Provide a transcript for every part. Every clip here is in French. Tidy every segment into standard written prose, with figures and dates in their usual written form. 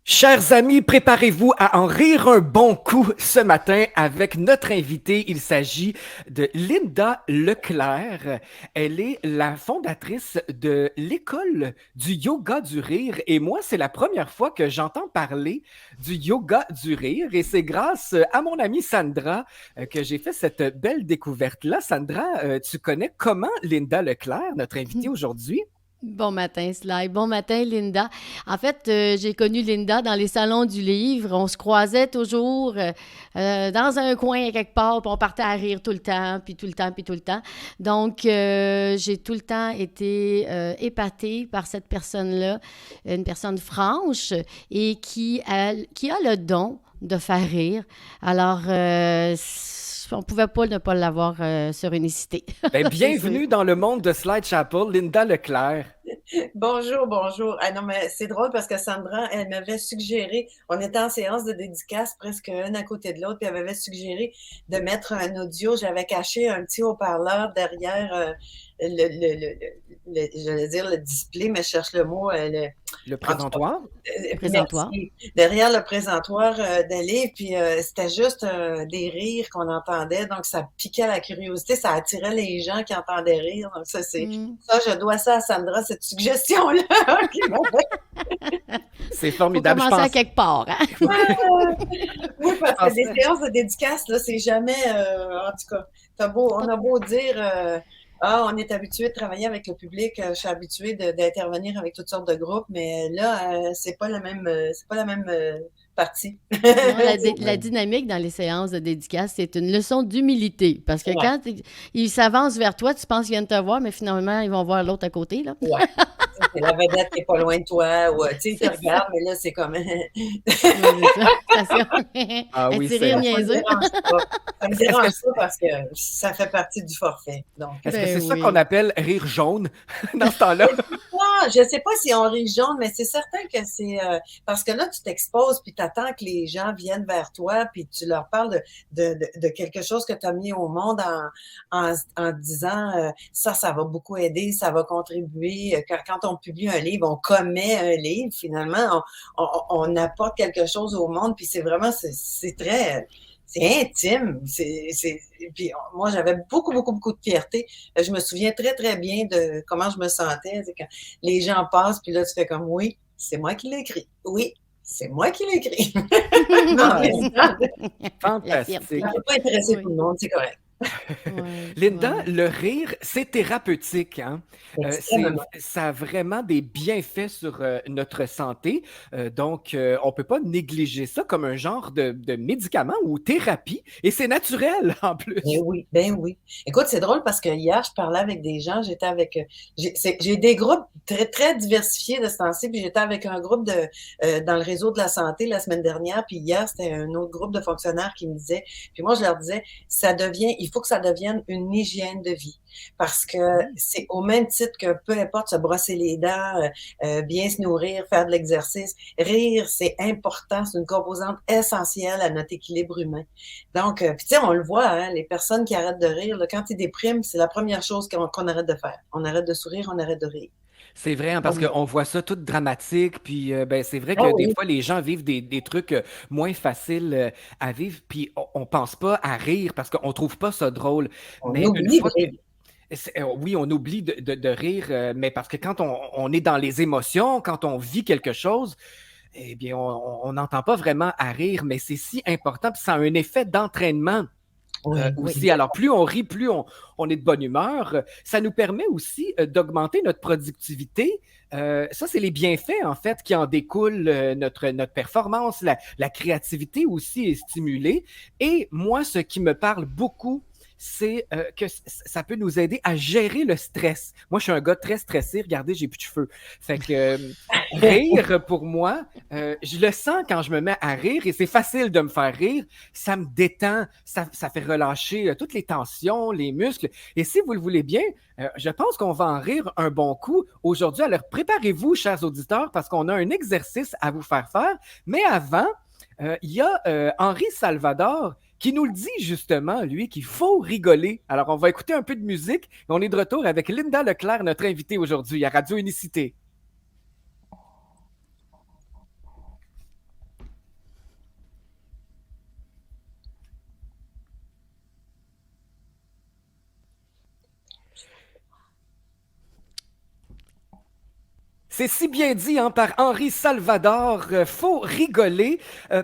Chers amis, préparez-vous à en rire un bon coup ce matin avec notre invitée. Il s'agit de Linda Leclerc. Elle est la fondatrice de l'école du yoga du rire. Et moi, c'est la première fois que j'entends parler du yoga du rire. Et c'est grâce à mon amie Sandra que j'ai fait cette belle découverte-là. Sandra, tu connais comment Linda Leclerc, notre invitée aujourd'hui? Bon matin, Sly. Bon matin, Linda. En fait, j'ai connu Linda dans les salons du livre. On se croisait toujours dans un coin quelque part, puis on partait à rire tout le temps, puis tout le temps, puis tout le temps. Donc, j'ai tout le temps été épatée par cette personne-là, une personne franche et qui a le don de faire rire. Alors, on ne pouvait pas ne pas l'avoir sur Unicité. Ben, C'est sûr. bienvenue dans le monde de Slide Chapel, Linda Leclerc. Bonjour, bonjour. Ah non, mais c'est drôle parce que Sandra, elle m'avait suggéré, on était en séance de dédicace presque un à côté de l'autre, puis elle m'avait suggéré de mettre un audio. J'avais caché un petit haut-parleur derrière j'allais dire le display, mais je cherche le mot, Le en tout cas, présentoir? Présentoir. merci. Derrière le présentoir d'un livre, puis c'était juste des rires qu'on entendait, donc ça piquait la curiosité, ça attirait les gens qui entendaient rire. Donc Hmm. ça, je dois ça à Sandra, cette suggestion-là qui m'a C'est Faut formidable. commencer à quelque part, hein? Oui, Je parce que des pensais, séances de dédicace, là, c'est jamais, en tout cas, on a beau dire, ah, on est habitué de travailler avec le public, je suis habituée d'intervenir avec toutes sortes de groupes, mais là, c'est pas la même partie. Non, la dynamique dans les séances de dédicace, c'est une leçon d'humilité. Parce que Ouais, quand ils s'avancent vers toi, tu penses qu'ils viennent te voir, mais finalement, ils vont voir l'autre à côté, là. ouais. C'est la vedette qui est pas loin de toi, ou, tu sais, ils te C'est ça. regardent, mais là, c'est comme, Oui, c'est ça. ah Un oui, petit rire c'est. ça me niaiseux. dérange pas. Ça me Est-ce que dérange pas parce que ça fait partie du forfait. Donc, est-ce que Ben c'est ça qu'on oui. appelle rire jaune dans ce temps-là? je sais pas si on rit jaune, mais c'est certain que c'est parce que là, tu t'exposes puis tu attends que les gens viennent vers toi puis tu leur parles de quelque chose que tu as mis au monde en disant ça va beaucoup aider, ça va contribuer. Quand on publie un livre, on commet un livre, finalement, on apporte quelque chose au monde, puis c'est vraiment, c'est très. C'est intime. Puis moi, j'avais beaucoup, beaucoup, beaucoup de fierté. Je me souviens très, très bien de comment je me sentais. Quand les gens passent, puis là, tu fais comme, oui, c'est moi qui l'ai écrit. Oui, c'est moi qui l'ai écrit. Donc, Ah, évidemment, La ça fantastique. fierté. ne peut pas intéresser tout Oui, le monde, c'est correct. oui, Linda, oui. le rire, c'est thérapeutique, hein? Extrêmement. Ça a vraiment des bienfaits sur notre santé. Donc, on peut pas négliger ça comme un genre de médicament ou thérapie. Et c'est naturel en Ben plus. oui, ben oui. Écoute, c'est drôle parce que hier, je parlais avec des gens, j'étais avec, j'ai des groupes très, très diversifiés de ce temps-ci, puis j'étais avec un groupe dans le réseau de la santé la semaine dernière, puis hier, c'était un autre groupe de fonctionnaires qui me disait, puis moi, je leur disais, il faut que ça devienne une hygiène de vie, parce que Oui. c'est au même titre que peu importe se brosser les dents, bien se nourrir, faire de l'exercice, rire, c'est important, c'est une composante essentielle à notre équilibre humain. Donc, puis tu sais, on le voit, hein, les personnes qui arrêtent de rire, là, quand ils dépriment, c'est la première chose qu'on arrête de faire. On arrête de sourire, on arrête de rire. C'est vrai, hein, parce Donc, qu'on voit ça tout dramatique, puis ben, c'est vrai ah que des oui, fois, les gens vivent des trucs moins faciles à vivre, puis on pense pas à rire parce qu'on trouve pas ça drôle. on Mais une oublie de fois que rire. oui, on oublie de rire, mais parce que quand on est dans les émotions, quand on vit quelque chose, eh bien, on n'entend pas vraiment à rire, mais c'est si important, puis ça a un effet d'entraînement Oui, Oui. aussi. Alors, plus on rit, plus on est de bonne humeur. Ça nous permet aussi d'augmenter notre productivité. Ça, c'est les bienfaits, en fait, qui en découlent. Notre performance, la créativité aussi est stimulée. Et moi, ce qui me parle beaucoup, c'est que ça peut nous aider à gérer le stress. Moi, je suis un gars très stressé. Regardez, j'ai plus de cheveux. Fait que rire, pour moi, je le sens quand je me mets à rire et c'est facile de me faire rire. Ça me détend, ça fait relâcher toutes les tensions, les muscles. Et si vous le voulez bien, je pense qu'on va en rire un bon coup aujourd'hui. Alors, préparez-vous, chers auditeurs, parce qu'on a un exercice à vous faire faire. Mais avant, il y a Henri Salvador qui nous le dit justement, lui, qu'il faut rigoler. Alors, on va écouter un peu de musique et on est de retour avec Linda Leclerc, notre invitée aujourd'hui à Radio Unicité. C'est si bien dit hein, par Henri Salvador. Faut rigoler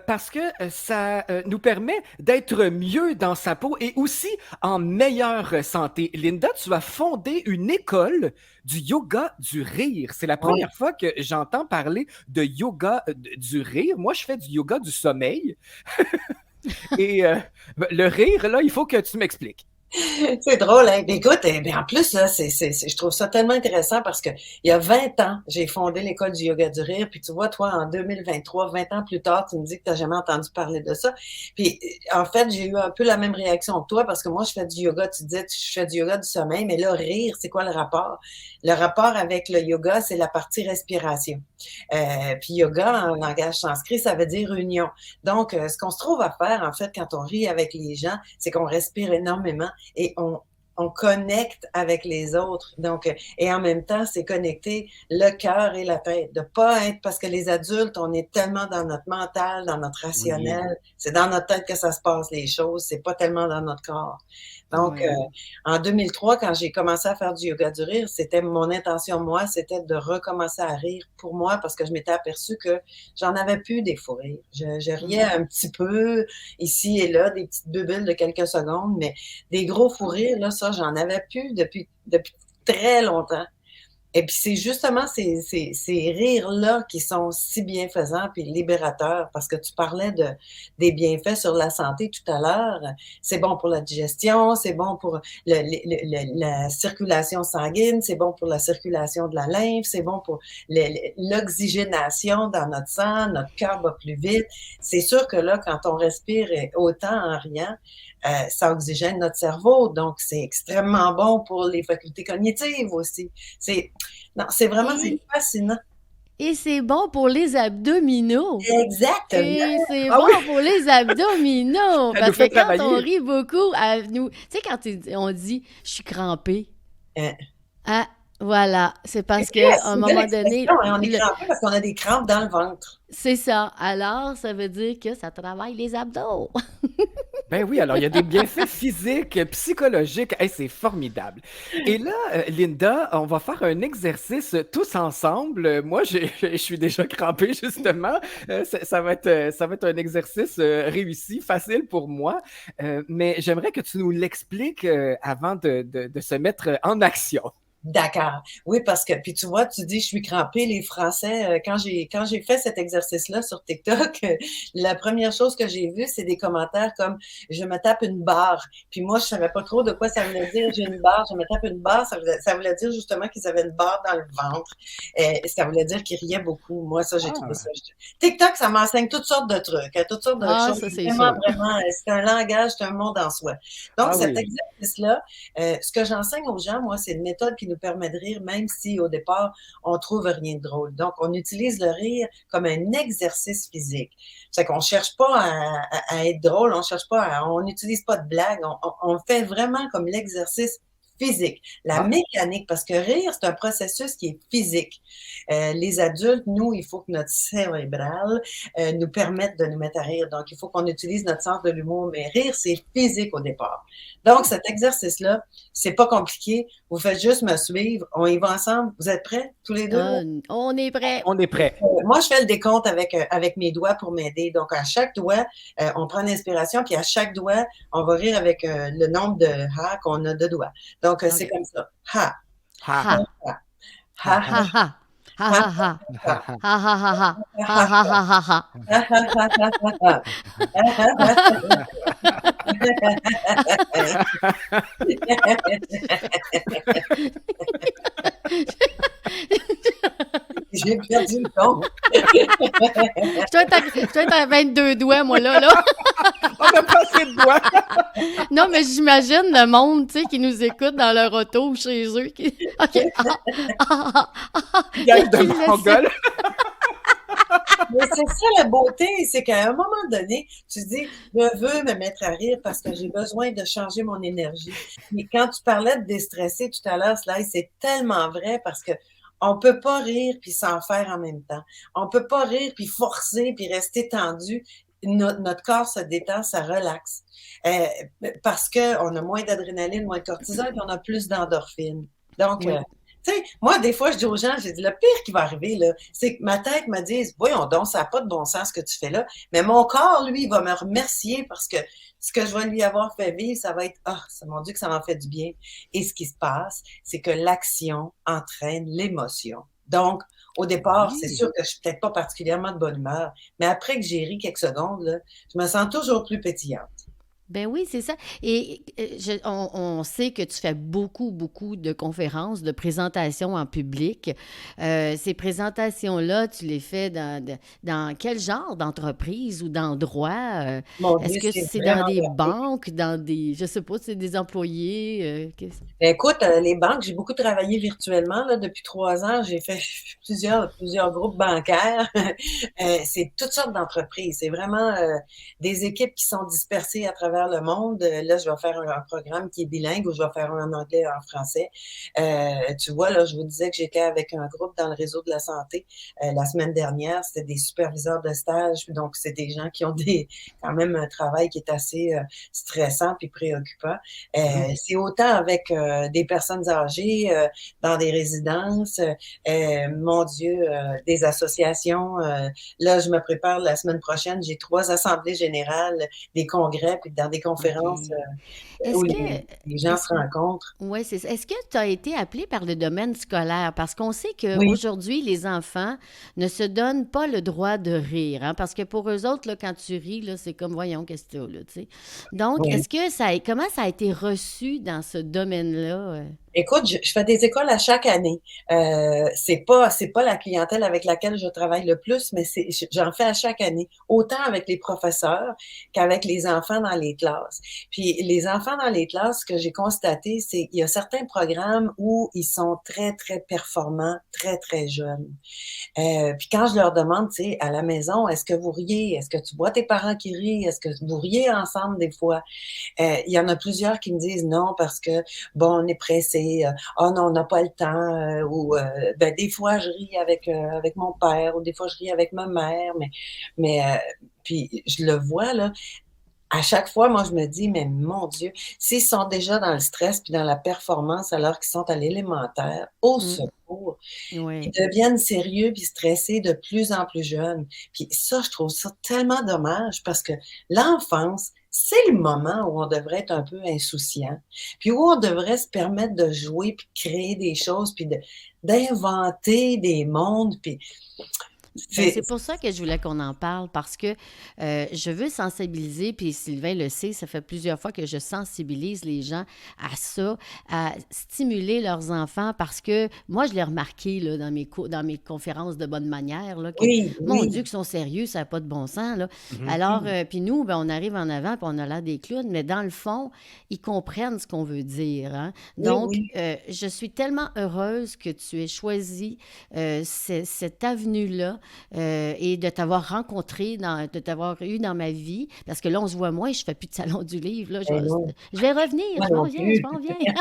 parce que ça nous permet d'être mieux dans sa peau et aussi en meilleure santé. Linda, tu as fondé une école du yoga du rire. C'est la Oui. première fois que j'entends parler de yoga du rire. Moi, je fais du yoga du sommeil. Et le rire, là, il faut que tu m'expliques. C'est drôle, hein? Mais écoute, en plus, là, je trouve ça tellement intéressant parce que il y a 20 ans, j'ai fondé l'école du yoga du rire. Puis tu vois, toi, en 2023, 20 ans plus tard, tu me dis que tu n'as jamais entendu parler de ça. Puis en fait, j'ai eu un peu la même réaction que toi parce que moi, je fais du yoga, tu disais, je fais du yoga du sommeil, mais là, rire, c'est quoi le rapport? Le rapport avec le yoga, c'est la partie respiration. Puis yoga, en langage sanskrit, ça veut dire union. Donc, ce qu'on se trouve à faire, en fait, quand on rit avec les gens, c'est qu'on respire énormément et on connecte avec les autres. Donc, et en même temps, c'est connecter le cœur et la tête. De pas être, parce que les adultes, on est tellement dans notre mental, dans notre Oui. rationnel. C'est dans notre tête que ça se passe, les choses. C'est pas tellement dans notre corps. Donc, Ouais. en 2003, quand j'ai commencé à faire du yoga du rire, c'était mon intention, moi, c'était de recommencer à rire pour moi parce que je m'étais aperçue que j'en avais plus des fous rires. Je riais un petit peu ici et là, des petites bulles de quelques secondes, mais des gros fous rires, là, ça, j'en avais plus depuis très longtemps. Et puis c'est justement ces rires-là qui sont si bienfaisants puis libérateurs parce que tu parlais des bienfaits sur la santé tout à l'heure. C'est bon pour la digestion, c'est bon pour la circulation sanguine, c'est bon pour la circulation de la lymphe, c'est bon pour l'oxygénation dans notre sang, notre cœur va plus vite. C'est sûr que là, quand on respire autant en riant, ça oxygène notre cerveau, donc c'est extrêmement bon pour les facultés cognitives aussi. Non, c'est Et, fascinant. et c'est bon pour les abdominaux. Exactement. Et c'est Ah bon oui, pour les abdominaux. ça nous Parce que fait quand on travailler. rit beaucoup, à nous, tu sais, quand on dit je suis crampé, Euh, ah, voilà, c'est parce yes, qu'à un c'est une belle moment donné, expression, hein, on est crampé parce qu'on a des crampes dans le ventre. c'est ça. Alors, ça veut dire que ça travaille les abdos. Ben oui, alors il y a des bienfaits physiques, psychologiques. Hey, c'est formidable. Et là, Linda, on va faire un exercice tous ensemble. Moi, je suis déjà crampé, justement. Ça va être un exercice réussi, facile pour moi. Mais j'aimerais que tu nous l'expliques avant de se mettre en action. D'accord. Oui, parce que, puis tu vois, tu dis, je suis crampée. Les Français, quand j'ai fait cet exercice-là sur TikTok, la première chose que j'ai vue, c'est des commentaires comme, je me tape une barre. Puis moi, je savais pas trop de quoi ça voulait dire, j'ai une barre, je me tape une barre. Ça voulait dire justement qu'ils avaient une barre dans le ventre. Ça voulait dire qu'ils riaient beaucoup. Moi, ça, j'ai trouvé ça. Ah, TikTok, ça m'enseigne toutes sortes de trucs, hein, toutes sortes de Ah, choses. ça, c'est Vraiment, sûr. vraiment, c'est un langage, c'est un monde en soi. Donc, ah cet oui. exercice-là, ce que j'enseigne aux gens, moi, c'est une méthode qui nous permet de rire, même si au départ, on trouve rien de drôle. Donc, on utilise le rire comme un exercice physique. C'est qu'on cherche pas à être drôle, on n'utilise pas de blague, on fait vraiment comme l'exercice physique, la Ah, mécanique, parce que rire, c'est un processus qui est physique. Les adultes, nous, il faut que notre cérébral nous permette de nous mettre à rire. Donc, il faut qu'on utilise notre sens de l'humour, mais rire, c'est physique au départ. Donc, cet exercice-là, c'est pas compliqué. Vous faites juste me suivre. On y va ensemble. Vous êtes prêts, tous les deux? Ah, on est prêt. on est prêt. Moi, je fais le décompte avec mes doigts pour m'aider. Donc, à chaque doigt, on prend une inspiration, puis à chaque doigt, on va rire avec le nombre de ha qu'on a de doigts. Donc, c'est OK. comme ça. Ha, Ha, Ha. ha, ha, ha, ha, Ha ha. Ha ha, ha ha. ha, ha, ha. Ha ha ha ha. Ha ha, ha ha ha ha. ha, ha, ha, ha, ha, J'ai perdu le compte. Je dois être à 22 doigts, moi, là. On a passé de doigts. Non, mais j'imagine le monde, tu sais, qui nous écoute dans leur auto ou chez eux. OK. Gang de Qui laisse- Mongols. Mais c'est ça la beauté, c'est qu'à un moment donné, tu dis, je veux me mettre à rire parce que j'ai besoin de changer mon énergie. Mais quand tu parlais de déstresser tout à l'heure, Sly, c'est tellement vrai parce que on peut pas rire puis s'en faire en même temps. On peut pas rire puis forcer puis rester tendu. Notre corps se détend, ça relaxe. Parce que on a moins d'adrénaline, moins de cortisol, puis on a plus d'endorphine. Donc, Oui. Tu sais, moi, des fois, je dis aux gens, j'ai dit, le pire qui va arriver, là, c'est que ma tête me dise, voyons donc, ça n'a pas de bon sens ce que tu fais là. Mais mon corps, lui, il va me remercier parce que ce que je vais lui avoir fait vivre, ça va être, ah, mon Dieu, que ça m'a fait du bien. Et ce qui se passe, c'est que l'action entraîne l'émotion. Donc, au départ, c'est Oui. sûr que je suis peut-être pas particulièrement de bonne humeur, mais après que j'ai ri quelques secondes, là, je me sens toujours plus pétillante. Ben oui, c'est ça. Et on sait que tu fais beaucoup, beaucoup de conférences, de présentations en public. Ces présentations-là, tu les fais dans quel genre d'entreprise ou d'endroit? Mon Est-ce Dieu, que c'est c'est dans vraiment des varié. banques, dans des, je sais pas, c'est des employés? Ben, écoute, les banques, j'ai beaucoup travaillé virtuellement là, depuis 3 ans. J'ai fait plusieurs groupes bancaires. C'est toutes sortes d'entreprises. C'est vraiment des équipes qui sont dispersées à travers le monde. Là, je vais faire un programme qui est bilingue où je vais faire un en anglais et en français. Tu vois, là, je vous disais que j'étais avec un groupe dans le réseau de la santé la semaine dernière. C'était des superviseurs de stage. Donc, c'est des gens qui ont quand même un travail qui est assez stressant puis préoccupant. Mhm. C'est autant avec des personnes âgées dans des résidences, mon Dieu, des associations. Là, je me prépare la semaine prochaine. J'ai 3 assemblées générales, des congrès, puis dans des OK. conférences où Est-ce que, les gens est-ce se rencontrent. Ouais, c'est ça. Est-ce que tu as été appelé par le domaine scolaire? Parce qu'on sait Oui, qu'aujourd'hui, les enfants ne se donnent pas le droit de rire, hein, parce que pour eux autres, là, quand tu ris, là, c'est comme, voyons, qu'est-ce que tu là, tu sais. Donc, oui. comment ça a été reçu dans ce domaine-là? Écoute, je fais des écoles à chaque année. C'est pas la clientèle avec laquelle je travaille le plus, mais j'en fais à chaque année, autant avec les professeurs qu'avec les enfants dans les classes. Puis les enfants dans les classes, ce que j'ai constaté, c'est qu'il y a certains programmes où ils sont très, très performants, très, très jeunes. Puis quand je leur demande, tu sais, à la maison, est-ce que vous riez? Est-ce que tu vois tes parents qui rient? Est-ce que vous riez ensemble des fois? Il y en a plusieurs qui me disent non parce que, bon, on est pressé. Oh non, on n'a pas le temps. Ou ben, des fois, je ris avec mon père ou des fois, je ris avec ma mère. Mais puis je le vois, là, à chaque fois, moi, je me dis, mais mon Dieu, s'ils sont déjà dans le stress puis dans la performance alors qu'ils sont à l'élémentaire, au Mm, secours, ils oui. deviennent sérieux puis stressés de plus en plus jeunes. Puis ça, je trouve ça tellement dommage parce que l'enfance, c'est le moment où on devrait être un peu insouciant, puis où on devrait se permettre de jouer puis de créer des choses puis d'inventer des mondes. Puis Ben, c'est c'est pour ça que je voulais qu'on en parle parce que je veux sensibiliser, puis Sylvain le sait, ça fait plusieurs fois que je sensibilise les gens à ça, à stimuler leurs enfants parce que moi, je l'ai remarqué là, dans mes conférences de bonne manière, là, que oui, mon oui. Dieu, qu'ils sont sérieux, ça n'a pas de bon sens. Là. Mhm. Alors, puis nous, ben, on arrive en avant, puis on a l'air des clowns, mais dans le fond, ils comprennent ce qu'on veut dire. Hein? Oui, Donc, oui. je suis tellement heureuse que tu aies choisi cette avenue-là et de t'avoir rencontré, de t'avoir eu dans ma vie, parce que là, on se voit moins, je fais plus de salon du livre, là, Ben non, je vais revenir, moi je m'en non viens, je plus. m'en viens.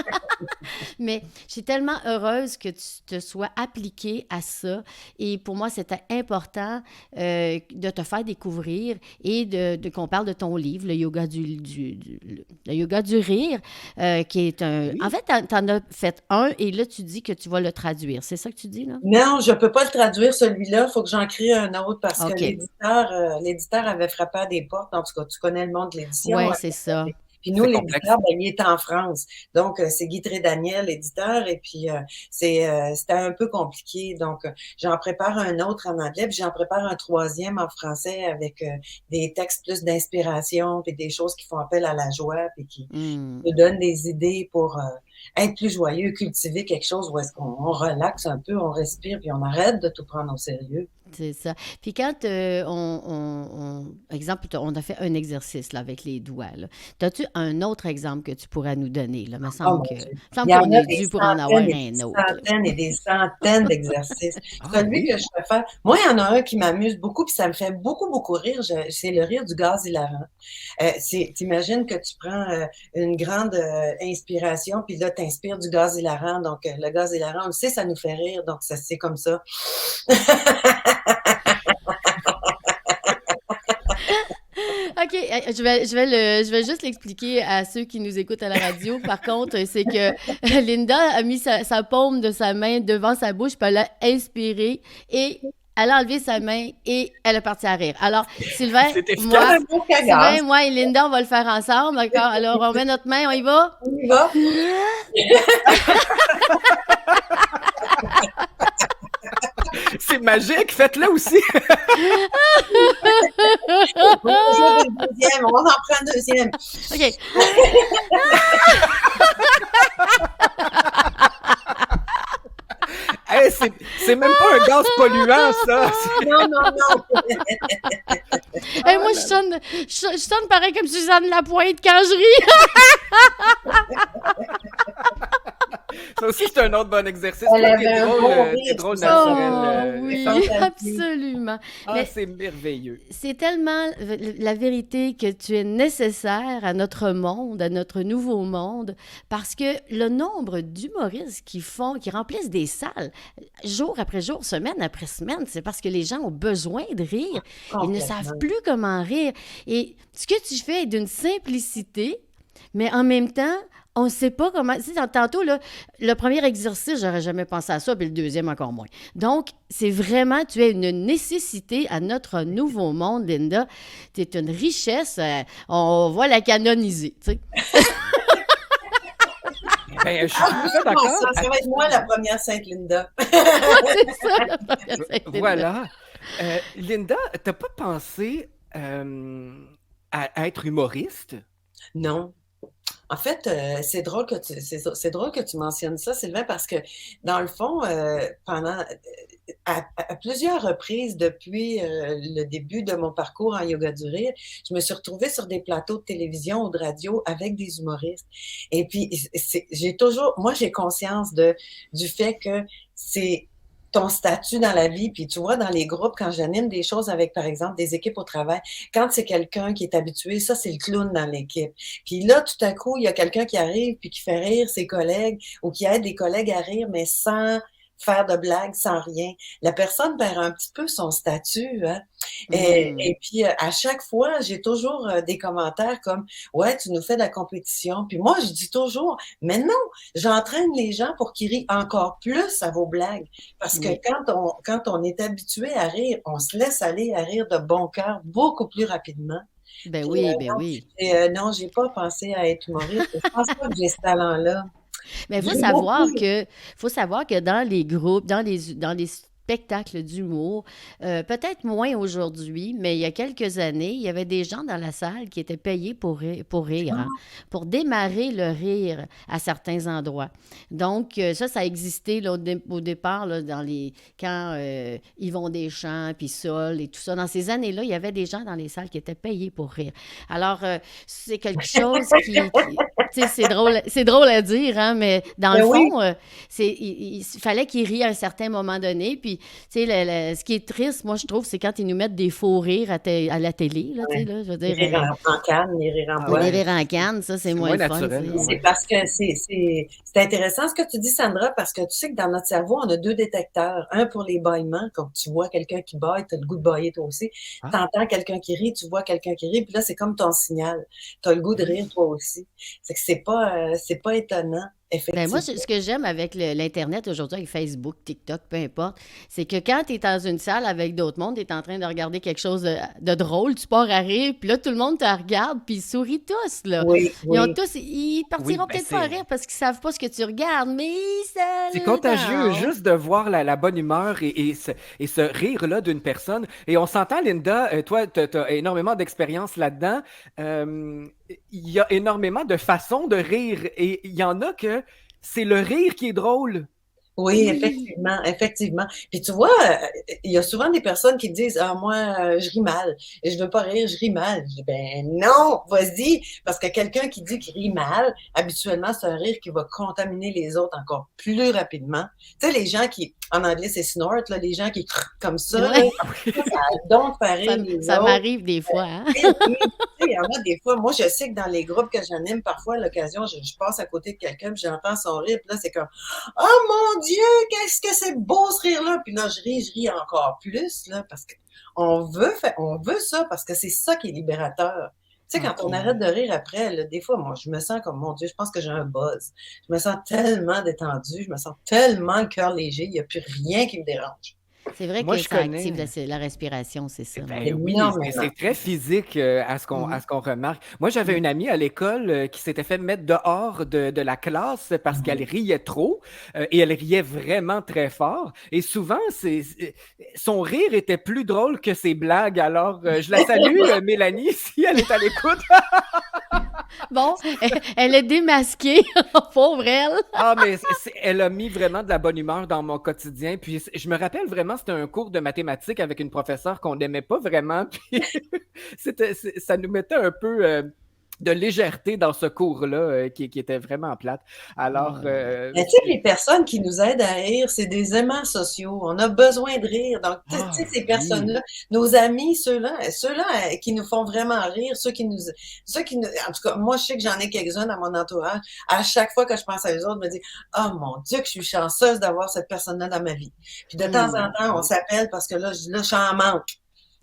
Mais je suis tellement heureuse que tu te sois appliquée à ça. Et pour moi, c'était important de te faire découvrir et qu'on parle de ton livre, le yoga le yoga du rire, qui est un... En Oui. fait, t'en as fait un et là, tu dis que tu vas le traduire. C'est ça que tu dis, là? Non, je peux pas le traduire celui-là, il faut que j'en crée un autre parce que OK. l'éditeur avait frappé à des portes. En tout cas, tu connais le monde de l'édition. Ouais, c'est ça. Puis nous, C'est complexe. l'éditeur, ben, il est en France. Donc, c'est Guy Trédaniel, l'éditeur, et puis c'était un peu compliqué. Donc, j'en prépare un autre en anglais, puis j'en prépare un troisième en français avec des textes plus d'inspiration, puis des choses qui font appel à la joie, puis qui Hmm. nous donnent des idées pour être plus joyeux, cultiver quelque chose où est-ce qu'on relaxe un peu, on respire, puis on arrête de tout prendre au sérieux. C'est ça. Puis quand exemple, on a fait un exercice là, avec les doigts, là. As-tu un autre exemple que tu pourrais nous donner? Là? Oh mon Me Dieu. semble Il y en qu'on a est des dû pour en avoir centaines et des un autre. Là. centaines et des centaines d'exercices. Ah Celui oui. que je préfère, moi, il y en a un qui m'amuse beaucoup, puis ça me fait beaucoup, beaucoup rire. C'est le rire du gaz hilarant. T'imagines que tu prends une grande inspiration, puis là, t'inspires du gaz hilarant. Donc, le gaz hilarant, on le sait, ça nous fait rire. Donc, c'est comme ça. OK, je vais juste l'expliquer à ceux qui nous écoutent à la radio. Par contre, c'est que Linda a mis sa paume de sa main devant sa bouche, puis elle a inspiré et elle a enlevé sa main et elle est partie à rire. Alors, Sylvain, moi et Linda, on va le faire ensemble. D'accord? Alors, on met notre main, on y va? On y va. C'est magique, faites-le aussi. On va en prendre un deuxième. OK. Hey, c'est même pas un gaz polluant, ça. Non. Hey, moi, je sonne pareil comme Suzanne Lapointe quand je ris. Ça aussi, c'est un autre bon exercice. C'est drôle naturel. Oui, absolument. Mais c'est merveilleux. C'est tellement la vérité que tu es nécessaire à notre monde, à notre nouveau monde, parce que le nombre d'humoristes qui remplissent des salles, jour après jour, semaine après semaine, c'est parce que les gens ont besoin de rire. Ils ne savent plus comment rire. Et ce que tu fais est d'une simplicité, mais en même temps, on ne sait pas comment... Tu sais, tantôt, là, le premier exercice, j'aurais jamais pensé à ça, puis le deuxième encore moins. Donc, c'est vraiment, tu es une nécessité à notre nouveau monde, Linda. Tu es une richesse. On va la canoniser, tu sais. Ben, je suis tout ça d'accord. Ça va être moi la première Sainte Linda. C'est ça, la première Sainte Linda. Voilà. Linda, t'as pas pensé à être humoriste? Non. En fait, c'est drôle que tu mentionnes ça, Sylvain, parce que dans le fond, à plusieurs reprises depuis le début de mon parcours en yoga du rire, je me suis retrouvée sur des plateaux de télévision ou de radio avec des humoristes. Et puis, moi, j'ai conscience du fait que c'est ton statut dans la vie, puis tu vois, dans les groupes, quand j'anime des choses avec, par exemple, des équipes au travail, quand c'est quelqu'un qui est habitué, ça, c'est le clown dans l'équipe. Puis là, tout à coup, il y a quelqu'un qui arrive puis qui fait rire ses collègues ou qui aide des collègues à rire, mais sans faire de blagues, sans rien. La personne perd un petit peu son statut, hein. Et puis, à chaque fois, j'ai toujours des commentaires comme « Ouais, tu nous fais de la compétition. » Puis moi, je dis toujours « Mais non, j'entraîne les gens pour qu'ils rient encore plus à vos blagues. » Parce que quand on est habitué à rire, on se laisse aller à rire de bon cœur beaucoup plus rapidement. Ben Puis, oui, ben oui. non, j'ai pas pensé à être humoriste. Je pense pas que j'ai ce talent-là. Mais il faut savoir que dans les groupes, dans les spectacles d'humour, peut-être moins aujourd'hui, mais il y a quelques années, il y avait des gens dans la salle qui étaient payés pour rire, hein, pour démarrer le rire à certains endroits. Donc, ça a existé là, au départ, là, quand Yvon Deschamps, puis Sol et tout ça. Dans ces années-là, il y avait des gens dans les salles qui étaient payés pour rire. Alors, c'est quelque chose qui tu sais, c'est drôle à dire, hein, mais dans le fond, il fallait qu'ils rient à un certain moment donné. Puis, tu sais, ce qui est triste, moi, je trouve, c'est quand ils nous mettent des faux rires à la télé. Là, tu sais, là, je veux dire, les rires en canne, les rires en bois. Les rires en canne, ça, c'est moins fun. naturel. C'est parce que c'est intéressant ce que tu dis, Sandra, parce que tu sais que dans notre cerveau, on a deux détecteurs. Un pour les bâillements, quand tu vois quelqu'un qui bâille, tu as le goût de bâiller toi aussi. Tu entends quelqu'un qui rit, tu vois quelqu'un qui rit, puis là, c'est comme ton signal. Tu as le goût de rire toi aussi. C'est que c'est pas étonnant. Ben moi, ce que j'aime avec l'Internet aujourd'hui, avec Facebook, TikTok, peu importe, c'est que quand tu es dans une salle avec d'autres mondes, tu es en train de regarder quelque chose de drôle, tu pars à rire, puis là, tout le monde te regarde, puis ils sourient tous, là. Ils partiront peut-être pas à rire parce qu'ils savent pas ce que tu regardes, mais ça... C'est contagieux juste de voir la bonne humeur et ce rire-là d'une personne. Et on s'entend, Linda, toi, tu as énormément d'expérience là-dedans. Il y a énormément de façons de rire et il y en a que c'est le rire qui est drôle. Oui, effectivement. Puis tu vois, il y a souvent des personnes qui disent ah moi je ris mal et je veux pas rire, je ris mal. Je dis ben non, vas-y, parce que quelqu'un qui dit qu'il rit mal, habituellement c'est un rire qui va contaminer les autres encore plus rapidement. Tu sais les gens qui en anglais c'est snort là, les gens qui comme ça, là, ça donc faire rire les ça autres. m'arrive des fois. Hein? Il y en a des fois, moi je sais que dans les groupes que j'anime, parfois à l'occasion, je passe à côté de quelqu'un, puis j'entends son rire, puis là c'est comme oh mon Dieu, qu'est-ce que c'est beau ce rire-là! Puis là, je ris encore plus, là, parce qu'on veut ça, parce que c'est ça qui est libérateur. Tu sais, quand on OK. arrête de rire après, là, des fois, moi, je me sens comme, mon Dieu, je pense que j'ai un buzz. Je me sens tellement détendue, je me sens tellement le cœur léger, il n'y a plus rien qui me dérange. C'est vrai Moi, que je ça active connais. la respiration, c'est ça, Ben oui. oui, c'est Énormément. c'est très physique, à Mmh. ce qu'on remarque. Moi, j'avais Mmh. une amie à l'école, qui s'était fait mettre dehors de la classe parce qu'elle riait trop, et elle riait vraiment très fort et souvent, son rire était plus drôle que ses blagues. Alors, je la salue, Mélanie, si elle est à l'écoute. Bon, elle est démasquée, pauvre elle. Ah, mais elle a mis vraiment de la bonne humeur dans mon quotidien. Puis je me rappelle vraiment, c'était un cours de mathématiques avec une professeure qu'on n'aimait pas vraiment. Puis ça nous mettait un peu de légèreté dans ce cours-là qui était vraiment plate. Alors, Mais tu sais, les personnes qui nous aident à rire, c'est des aimants sociaux. On a besoin de rire. Donc, tu sais, ah ces oui. personnes-là, nos amis, ceux-là qui nous font vraiment rire, en tout cas, moi, je sais que j'en ai quelques-uns dans mon entourage. À chaque fois que je pense à eux autres, je me dis, oh mon Dieu, que je suis chanceuse d'avoir cette personne-là dans ma vie. Puis de temps en temps, on Mmh. s'appelle parce que là, j'en manque.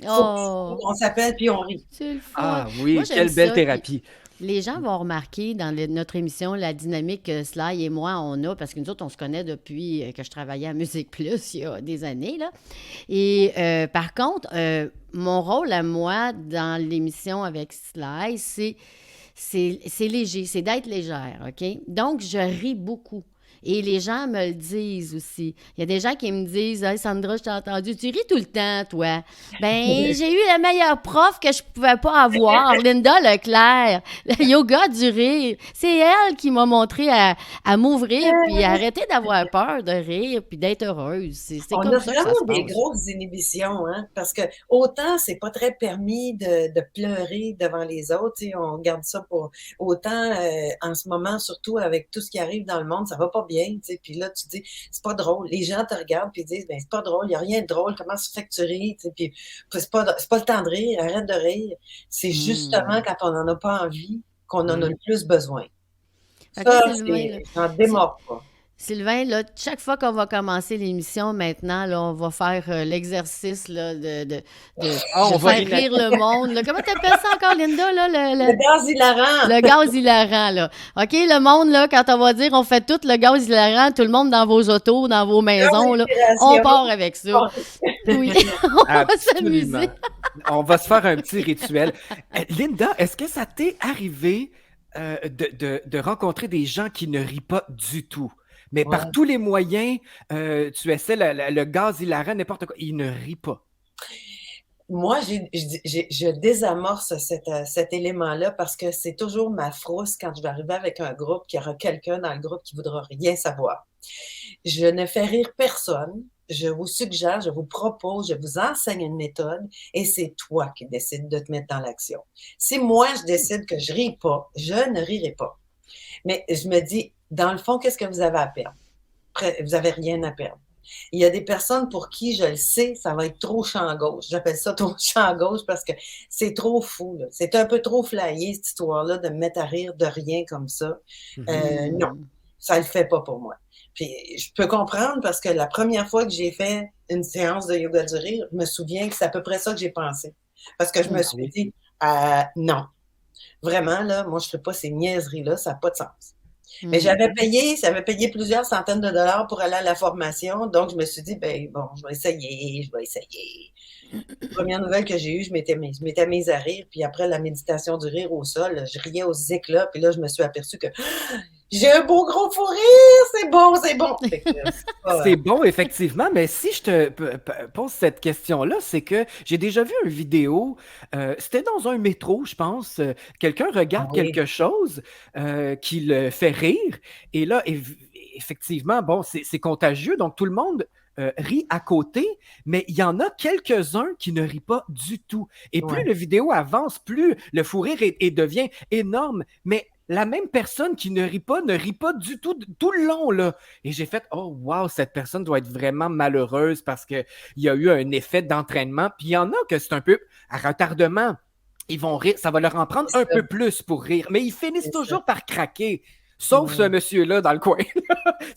Oh, On s'appelle puis on rit. c'est le fun. Ah Moi, oui, j'aime quelle belle ça. Puis thérapie. les gens vont remarquer dans notre émission la dynamique que Sly et moi, on a, parce que nous autres, on se connaît depuis que je travaillais à Musique Plus il y a des années, là. Et par contre, mon rôle à moi dans l'émission avec Sly, c'est léger, c'est d'être légère, OK? Donc, je ris beaucoup. Et les gens me le disent aussi. Il y a des gens qui me disent, hey Sandra, je t'ai entendu, tu ris tout le temps, toi. Ben, j'ai eu la meilleure prof que je pouvais pas avoir, Linda Leclerc, le yoga du rire. C'est elle qui m'a montré à m'ouvrir, puis à arrêter d'avoir peur de rire, puis d'être heureuse. C'est On comme a ça que ça se vraiment des passe. grosses inhibitions, hein, parce que autant c'est pas très permis de pleurer devant les autres, tu sais, on garde ça pour autant en ce moment, surtout avec tout ce qui arrive dans le monde, ça va pas bien, tu sais, puis là tu dis c'est pas drôle, les gens te regardent puis disent ben c'est pas drôle, il y a rien de drôle, comment ça fait que tu ris, tu sais, puis c'est pas le temps de rire, arrête de rire. C'est justement Hmm. quand on en a pas envie qu'on en a Mm. le plus besoin. Fait que là, Ça, Sylvain, là, j'en c'est- démords pas. Sylvain, là, chaque fois qu'on va commencer l'émission maintenant, là, on va faire l'exercice là, Ah, de on va faire rire le monde. Là. Comment t'appelles ça encore, Linda, là, Le gaz hilarant. le gaz hilarant, là. OK, le monde, là, quand on va dire on fait tout le gaz hilarant, tout le monde dans vos autos, dans vos maisons, là, on Respiration. part avec ça. Oui, on va s'amuser. Absolument. On va se faire un petit rituel. Linda, est-ce que ça t'est arrivé de rencontrer des gens qui ne rient pas du tout? Mais par Ouais. tous les moyens, tu essaies le gaz hilarant, n'importe quoi. Il ne rit pas. Moi, je désamorce cet élément-là parce que c'est toujours ma frousse quand je vais arriver avec un groupe, qu'il y aura quelqu'un dans le groupe qui voudra rien savoir. Je ne fais rire personne. Je vous suggère, je vous propose, je vous enseigne une méthode et c'est toi qui décides de te mettre dans l'action. Si moi, je décide que je ris pas, je ne rirai pas. Mais je me dis, dans le fond, qu'est-ce que vous avez à perdre? Vous avez rien à perdre. Il y a des personnes pour qui, je le sais, ça va être trop champ gauche. J'appelle ça trop champ gauche parce que c'est trop fou. Là. C'est un peu trop flyé, cette histoire-là, de me mettre à rire de rien comme ça. Non, Hmm. ça le fait pas pour moi. Puis je peux comprendre parce que la première fois que j'ai fait une séance de yoga du rire, je me souviens que c'est à peu près ça que j'ai pensé. Parce que je me Hmm. Ah suis oui. dit, non, vraiment, là, moi, je fais pas ces niaiseries-là, ça n'a pas de sens. Mais Hmm. j'avais payé plusieurs centaines de dollars pour aller à la formation, donc je me suis dit, ben bon, je vais essayer. Première nouvelle que j'ai eue, je m'étais mise à rire, puis après la méditation du rire au sol, je riais aux éclats, puis là, je me suis aperçue que j'ai un beau gros fou rire, c'est bon, c'est bon. Fait que, C'est bon, effectivement, mais si je te pose cette question-là, c'est que j'ai déjà vu une vidéo, c'était dans un métro, je pense, quelqu'un ah regarde oui, quelque chose qui le fait rire, et là, effectivement, bon, c'est contagieux, donc tout le monde rit à côté, mais il y en a quelques-uns qui ne rient pas du tout. Et plus ouais. la vidéo avance, plus le fou rire devient énorme, mais la même personne qui ne rit pas du tout, tout le long, là. Et j'ai fait, oh, wow, cette personne doit être vraiment malheureuse parce qu'il y a eu un effet d'entraînement. Puis il y en a que c'est un peu à retardement. Ils vont rire, ça va leur en prendre C'est un ça, peu plus pour rire, mais ils finissent c'est ça. toujours par craquer. Sauf ce Ouais. monsieur-là dans le coin.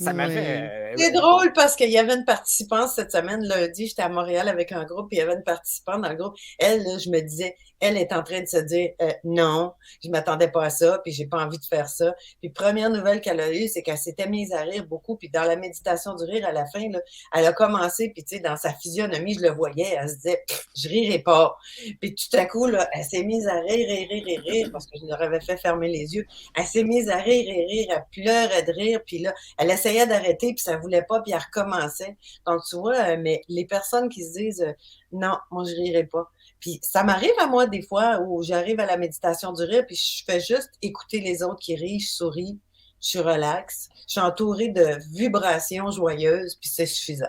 Ça m'a Ouais. fait... C'est drôle parce qu'il y avait une participante cette semaine, lundi, j'étais à Montréal avec un groupe, puis il y avait une participante dans le groupe. Elle, là, je me disais, elle est en train de se dire non, je m'attendais pas à ça, puis j'ai pas envie de faire ça. Puis première nouvelle qu'elle a eue, c'est qu'elle s'était mise à rire beaucoup, puis dans la méditation du rire, à la fin, là, elle a commencé, puis tu sais, dans sa physionomie, je le voyais, elle se disait, je rirai pas. Puis tout à coup, là, elle s'est mise à rire, parce que je leur avais fait fermer les yeux. Elle s'est mise à rire, elle pleurait de rire, puis là, elle essayait d'arrêter, puis ça voulait pas, puis elle recommençait. Donc, tu vois, mais les personnes qui se disent non, moi, je rirai pas. Puis ça m'arrive à moi des fois où j'arrive à la méditation du rire, puis je fais juste écouter les autres qui rient, je souris, je suis relax, je suis entourée de vibrations joyeuses, puis c'est suffisant.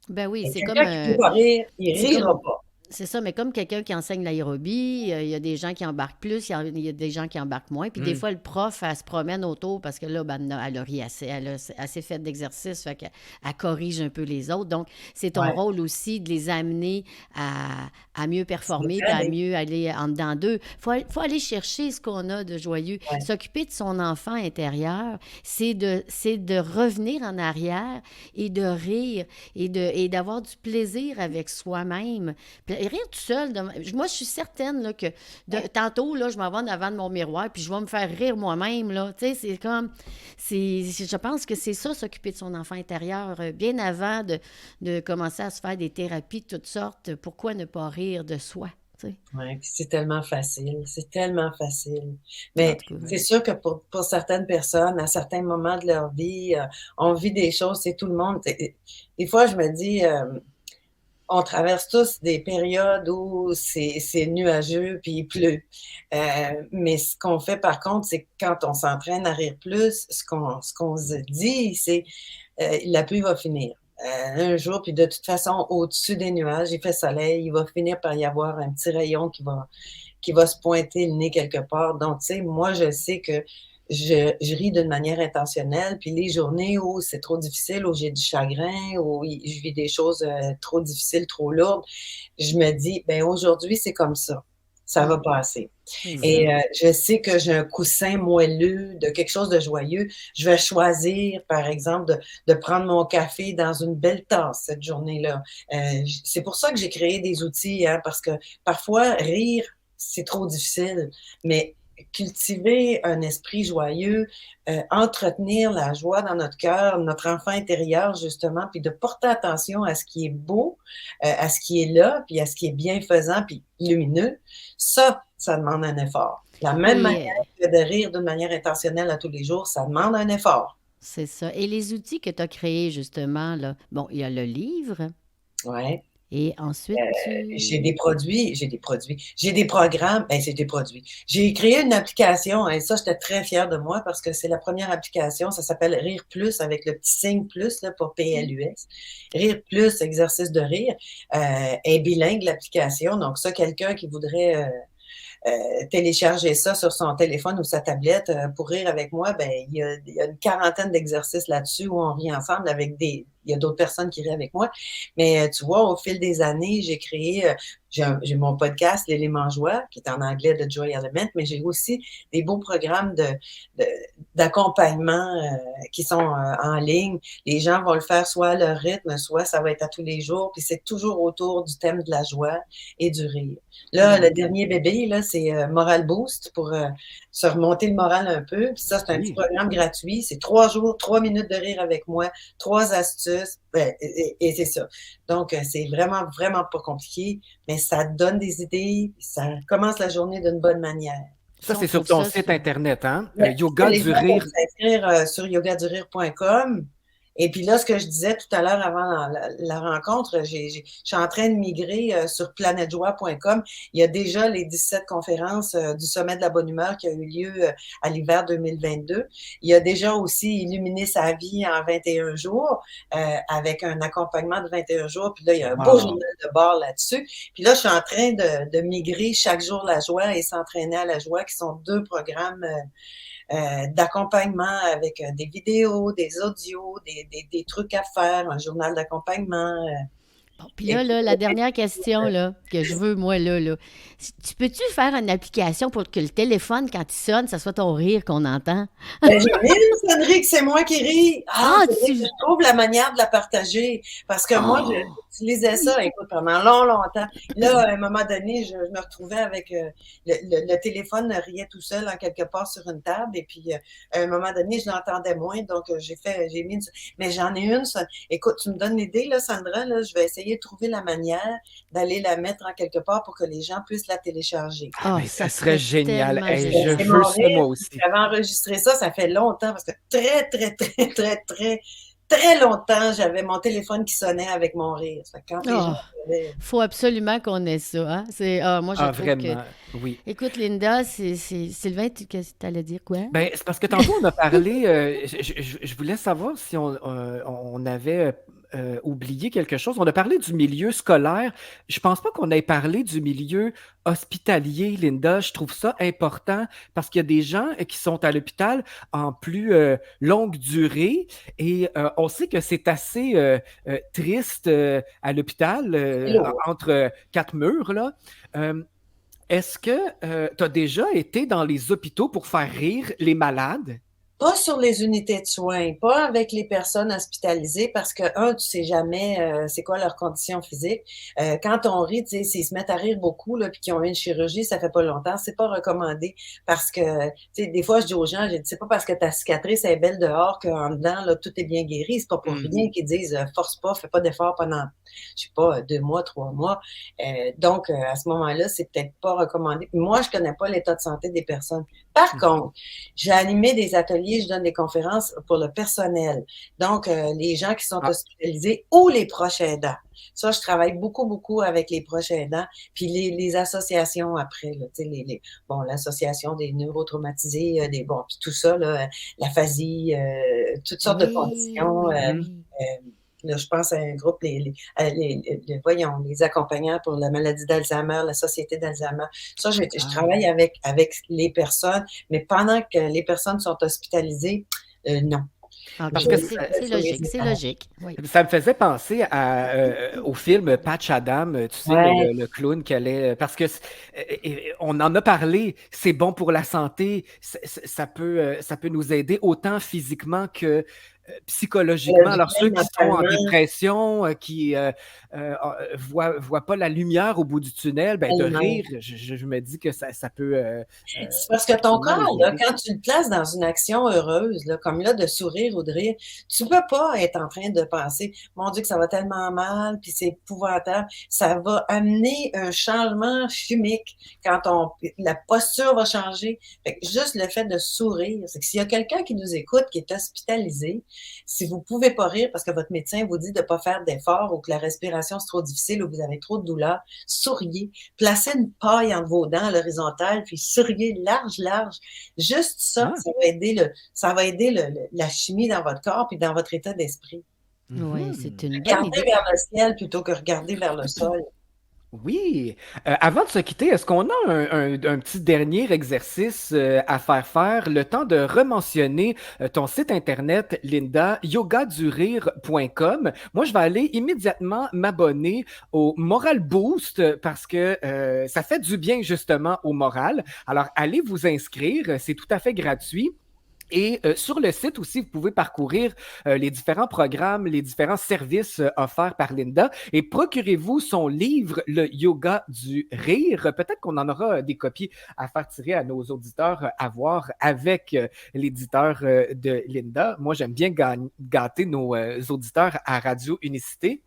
Ben oui, Et c'est comme quelqu'un qui ne peut pas rire, il c'est comme rira pas. c'est ça, mais comme quelqu'un qui enseigne l'aérobie, il y a des gens qui embarquent plus, il y a des gens qui embarquent moins. Puis des fois, le prof, elle se promène autour parce que là, ben, elle a ri assez, elle a assez fait d'exercice, fait qu'elle corrige un peu les autres. Donc, c'est ton Ouais, rôle aussi de les amener à mieux c'est performer puis à vrai, mieux aller en dedans d'eux. Faut aller chercher ce qu'on a de joyeux. ouais. S'occuper de son enfant intérieur, c'est de revenir en arrière et de rire et d'avoir du plaisir avec soi-même. Puis rire tout seul, moi, je suis certaine là, que tantôt, là, je m'en vais en avant de mon miroir, puis je vais me faire rire moi-même. Là. Tu sais, c'est comme. Je pense que c'est ça, s'occuper de son enfant intérieur, bien avant de commencer à se faire des thérapies de toutes sortes. Pourquoi ne pas rire de soi? Tu sais? Ouais, puis c'est tellement facile, c'est tellement facile. En Mais tout cas, c'est sûr que pour certaines personnes, à certains moments de leur vie, on vit des choses, c'est tout le monde. Des fois, je me dis, on traverse tous des périodes où c'est nuageux puis il pleut. Mais ce qu'on fait par contre, c'est que quand on s'entraîne à rire plus, ce qu'on se dit, c'est la pluie va finir. Un jour, puis de toute façon, au-dessus des nuages, il fait soleil, il va finir par y avoir un petit rayon qui va se pointer le nez quelque part. Donc, tu sais, moi, je sais que je ris d'une manière intentionnelle. Puis les journées où c'est trop difficile, où j'ai du chagrin, où je vis des choses trop difficiles, trop lourdes, je me dis, ben aujourd'hui, c'est comme ça. Ça va passer. c'est ça. Et je sais que j'ai un coussin moelleux de quelque chose de joyeux. Je vais choisir, par exemple, de prendre mon café dans une belle tasse cette journée-là. C'est pour ça que j'ai créé des outils, hein, parce que parfois, rire, c'est trop difficile. Mais cultiver un esprit joyeux, entretenir la joie dans notre cœur, notre enfant intérieur, justement, puis de porter attention à ce qui est beau, à ce qui est là, puis à ce qui est bienfaisant, puis lumineux, ça demande un effort. De la même Et manière que de rire d'une manière intentionnelle à tous les jours, ça demande un effort. c'est ça. Et les outils que tu as créés, justement, là, bon, il y a le livre, Ouais. et ensuite, J'ai des produits, j'ai des programmes, c'est des produits. J'ai créé une application et ça, j'étais très fière de moi parce que c'est la première application, ça s'appelle Rire Plus avec le petit signe plus là, pour PLUS. Rire Plus, exercice de rire, est bilingue l'application. Donc ça, quelqu'un qui voudrait télécharger ça sur son téléphone ou sa tablette pour rire avec moi, ben il y a une quarantaine d'exercices là-dessus où on rit ensemble avec il y a d'autres personnes qui rient avec moi. Mais tu vois, au fil des années, j'ai créé, j'ai mon podcast, L'élément joie, qui est en anglais de Joy Element, mais j'ai aussi des beaux programmes de- d'accompagnement qui sont en ligne. Les gens vont le faire soit à leur rythme, soit ça va être à tous les jours. Puis c'est toujours autour du thème de la joie et du rire. Là, le d'accord. dernier bébé, là, c'est Moral Boost pour se remonter le moral un peu. Puis ça, c'est un petit Oui. programme gratuit. C'est 3 jours, 3 minutes de rire avec moi, 3 astuces. Et c'est ça. Donc, c'est vraiment, vraiment pas compliqué, mais ça donne des idées. Ça commence la journée d'une bonne manière. Ça, Ça, on c'est sur trouve ton ça site sur... Internet, hein? Ouais, Yoga les du gens peuvent rire. s'inscrire sur yogadurire.com. Et puis là, ce que je disais tout à l'heure avant la rencontre, je suis en train de migrer sur planetjoie.com. Il y a déjà les 17 conférences du Sommet de la bonne humeur qui a eu lieu à l'hiver 2022. Il y a déjà aussi Illuminer sa vie en 21 jours avec un accompagnement de 21 jours. Puis là, il y a un beau Wow. journal de bord là-dessus. Puis là, je suis en train de migrer chaque jour la joie et s'entraîner à la joie, qui sont 2 programmes d'accompagnement avec des vidéos, des audios, des trucs à faire, un journal d'accompagnement. Puis là, la dernière question là, que je veux, moi, là. Tu peux-tu faire une application pour que le téléphone, quand il sonne, ça soit ton rire qu'on entend? Ben, j'en ai une sonnerie que c'est moi qui ris. Ah, C'est vrai que je trouve la manière de la partager. Parce que moi, Oh! j'utilisais ça, écoute, pendant longtemps. Là, à un moment donné, je me retrouvais avec le téléphone riait tout seul en quelque part sur une table. Et puis, à un moment donné, je l'entendais moins. Donc, j'ai mis une. Mais j'en ai une. Écoute, tu me donnes l'idée, là, Sandra, là, je vais essayer de trouver la manière d'aller la mettre en quelque part pour que les gens puissent la télécharger. Ah, Ah, mais ça ça serait serait génial. tellement Hey, je génial. C'est veux mon ça, rire. moi aussi. J'avais enregistré ça fait longtemps parce que très longtemps, j'avais mon téléphone qui sonnait avec mon rire. Ça fait que quand les gens Oh, avaient- faut absolument qu'on ait ça. Hein? Moi, je Ah, trouve que. vraiment, oui. Écoute, Linda, Sylvain, tu allais dire quoi? Ben, c'est parce que tantôt, on a parlé, je voulais savoir si on avait oublié quelque chose. On a parlé du milieu scolaire. Je pense pas qu'on ait parlé du milieu hospitalier, Linda. Je trouve ça important parce qu'il y a des gens qui sont à l'hôpital en plus longue durée et on sait que c'est assez triste à l'hôpital, C'est lourd. entre quatre murs, là. Euh, Est-ce que tu as déjà été dans les hôpitaux pour faire rire les malades? Pas sur les unités de soins, pas avec les personnes hospitalisées parce que, tu sais jamais c'est quoi leurs conditions physiques. Quand on rit, tu sais, s'ils se mettent à rire beaucoup, là, puis qu'ils ont eu une chirurgie, ça fait pas longtemps, c'est pas recommandé parce que, tu sais, des fois, je dis aux gens, c'est pas parce que ta cicatrice est belle dehors qu'en dedans, là, tout est bien guéri. C'est pas pour rien qu'ils disent, force pas, fais pas d'effort pendant, je sais pas, 2 mois, 3 mois. Donc, à ce moment-là, c'est peut-être pas recommandé. Puis moi, je connais pas l'état de santé des personnes. Par contre, j'ai animé des ateliers, je donne des conférences pour le personnel. Donc, les gens qui sont Ah, hospitalisés ou les proches aidants. Ça, je travaille beaucoup avec les proches aidants. Puis les associations après, là, tu sais, bon, l'association des neurotraumatisés, puis tout ça, là, l'aphasie, toutes sortes de Oui, conditions. oui, mhm. oui. Là, je pense à un groupe, voyons, les accompagnants pour la maladie d'Alzheimer, la société d'Alzheimer. Ça, je Ah. travaille avec les personnes, mais pendant que les personnes sont hospitalisées, non. OK, Parce Je, que c'est je les logique, c'est épargne. logique. Oui. ça me faisait penser au film Patch Adam, tu sais, Ouais, le clown qu'elle est. Parce que on en a parlé, c'est bon pour la santé, ça peut nous aider autant physiquement que psychologiquement. Alors, ceux qui sont en mentalement, dépression, qui voient pas la lumière au bout du tunnel, ben, de tellement. rire, je me dis que ça peut C'est parce que ton effectivement corps, les là, aider. quand tu le places dans une action heureuse, là, comme là, de sourire ou de rire, tu peux pas être en train de penser, mon Dieu, que ça va tellement mal, puis c'est épouvantable. Ça va amener un changement chimique quand la posture va changer. Fait que juste le fait de sourire, c'est que s'il y a quelqu'un qui nous écoute, qui est hospitalisé, si vous pouvez pas rire parce que votre médecin vous dit de pas faire d'efforts ou que la respiration c'est trop difficile ou que vous avez trop de douleur, souriez. Placez une paille entre vos dents à l'horizontale, puis souriez large. Juste ça, Ah, ça va aider la chimie dans votre corps puis dans votre état d'esprit. Oui, c'est mhm. une bonne Regardez idée. vers le ciel plutôt que regarder vers le sol. Oui. Avant de se quitter, est-ce qu'on a un petit dernier exercice à faire? Le temps de rementionner ton site internet, Linda, yogadurire.com. Moi, je vais aller immédiatement m'abonner au Moral Boost parce que ça fait du bien justement au moral. Alors, allez vous inscrire, c'est tout à fait gratuit. Et sur le site aussi, vous pouvez parcourir les différents programmes, les différents services offerts par Linda et procurez-vous son livre, Le Yoga du Rire. Peut-être qu'on en aura des copies à faire tirer à nos auditeurs à voir avec l'éditeur de Linda. Moi, j'aime bien gâter nos auditeurs à Radio Unicité.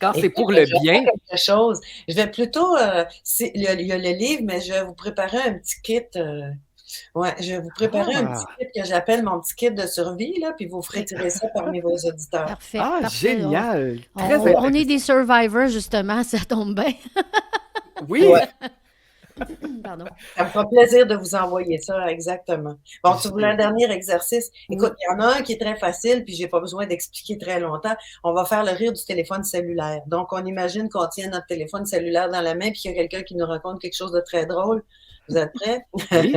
Quand c'est Écoute, pour je le vais faire bien, quelque chose. Je vais plutôt, il y a le livre, mais je vais vous préparer un petit kit. Ouais, je vais vous préparer un petit ah, kit que j'appelle mon petit kit de survie, là, puis vous ferez Et- tirer ça parmi vos auditeurs. Parfait, parfait. génial, très On est intéressant. des survivors, justement, ça tombe bien. Oui, Ouais, Pardon. ça me fera plaisir de vous envoyer ça, exactement. Bon, si vous voulez un génial. dernier exercice, écoute, Oui. il y en a un qui est très facile, puis j'ai pas besoin d'expliquer très longtemps. On va faire le rire du téléphone cellulaire. Donc, on imagine qu'on tient notre téléphone cellulaire dans la main, puis qu'il y a quelqu'un qui nous raconte quelque chose de très drôle. Vous êtes prêts? Oui.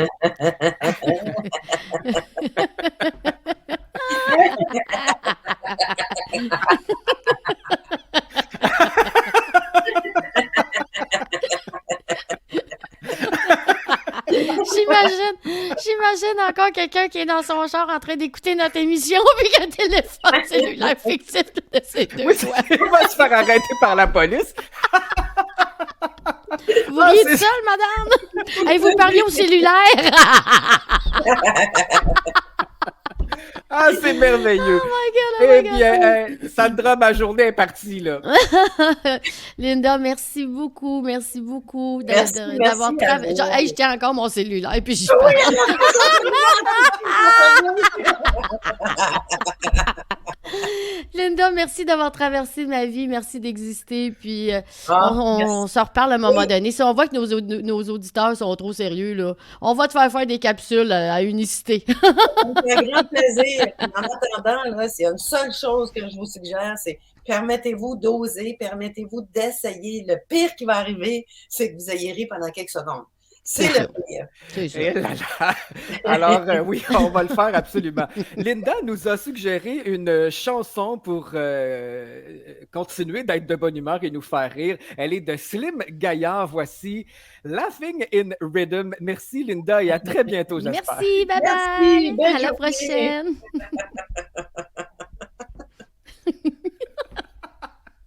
J'imagine encore quelqu'un qui est dans son char en train d'écouter notre émission puis qu'un téléphone cellulaire fictif de ses deux Oui, doigts. il va se faire arrêter par la police. Vous riez de seul, madame? Hey, vous parliez au cellulaire! Ah, c'est merveilleux. Oh my God, Eh bien, Sandra, ma journée est partie, là. Linda, merci beaucoup Merci d'avoir à travaillé. vous. Hey, je tiens encore mon cellulaire puis j'y Oui, Linda, merci d'avoir traversé ma vie, merci d'exister, puis merci. on se reparle à un moment donné. Si on voit que nos auditeurs sont trop sérieux, là, on va te faire des capsules à unicité. C'est un grand plaisir. En attendant, là, s'il y a une seule chose que je vous suggère, c'est permettez-vous d'oser, permettez-vous d'essayer. Le pire qui va arriver, c'est que vous ayez ri pendant quelques secondes. C'est C'est le ça. pire. C'est ça. Eh là là. Alors, oui, on va le faire absolument. Linda nous a suggéré une chanson pour continuer d'être de bonne humeur et nous faire rire. Elle est de Slim Gaillard. Voici Laughing in Rhythm. Merci, Linda, et à très bientôt, j'espère. Merci, bye Merci, bye. belle À la journée. prochaine.